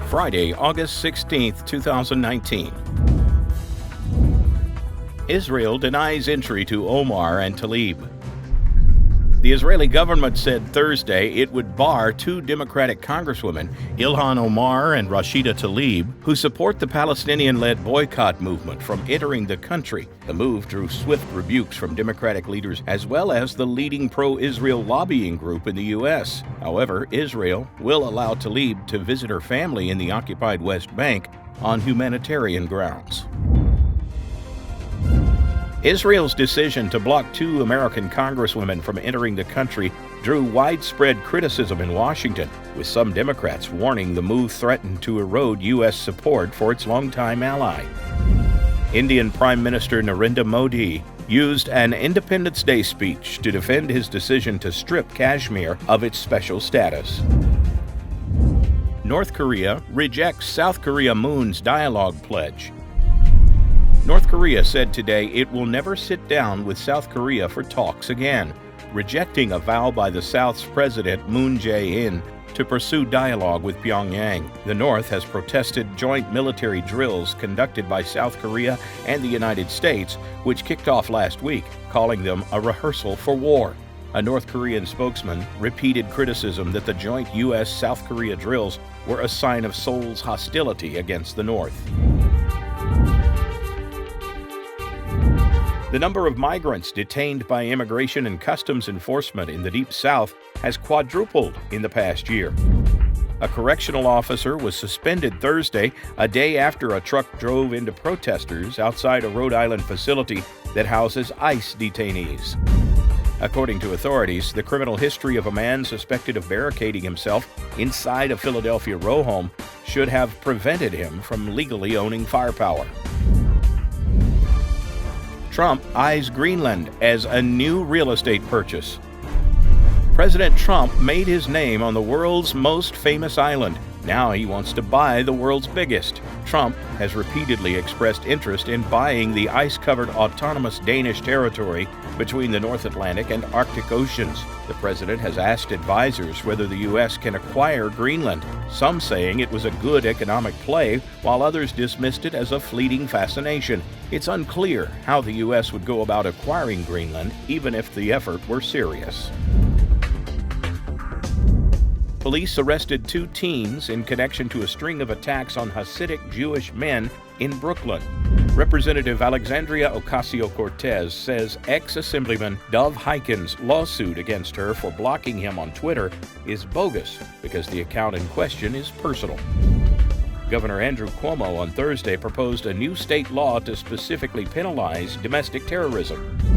Friday, August 16, 2019. Israel denies entry to Omar and Tlaib. The Israeli government said Thursday it would bar two Democratic congresswomen, Ilhan Omar and Rashida Tlaib, who support the Palestinian-led boycott movement, from entering the country. The move drew swift rebukes from Democratic leaders as well as the leading pro-Israel lobbying group in the U.S. However, Israel will allow Tlaib to visit her family in the occupied West Bank on humanitarian grounds. Israel's decision to block two American congresswomen from entering the country drew widespread criticism in Washington, with some Democrats warning the move threatened to erode U.S. support for its longtime ally. Indian Prime Minister Narendra Modi used an Independence Day speech to defend his decision to strip Kashmir of its special status. North Korea rejects South Korea Moon's dialogue pledge. North Korea said today it will never sit down with South Korea for talks again, rejecting a vow by the South's President Moon Jae-in to pursue dialogue with Pyongyang. The North has protested joint military drills conducted by South Korea and the United States, which kicked off last week, calling them a rehearsal for war. A North Korean spokesman repeated criticism that the joint U.S.-South Korea drills were a sign of Seoul's hostility against the North. The number of migrants detained by Immigration and Customs Enforcement in the Deep South has quadrupled in the past year. A correctional officer was suspended Thursday, a day after a truck drove into protesters outside a Rhode Island facility that houses ICE detainees. According to authorities, the criminal history of a man suspected of barricading himself inside a Philadelphia row home should have prevented him from legally owning firepower. Trump eyes Greenland as a new real estate purchase. President Trump made his name on the world's most famous island. Now he wants to buy the world's biggest. Trump has repeatedly expressed interest in buying the ice-covered autonomous Danish territory between the North Atlantic and Arctic Oceans. The president has asked advisors whether the U.S. can acquire Greenland, some saying it was a good economic play, while others dismissed it as a fleeting fascination. It's unclear how the U.S. would go about acquiring Greenland, even if the effort were serious. Police arrested two teens in connection to a string of attacks on Hasidic Jewish men in Brooklyn. Representative Alexandria Ocasio-Cortez says ex-Assemblyman Dov Hikien's lawsuit against her for blocking him on Twitter is bogus because the account in question is personal. Governor Andrew Cuomo on Thursday proposed a new state law to specifically penalize domestic terrorism.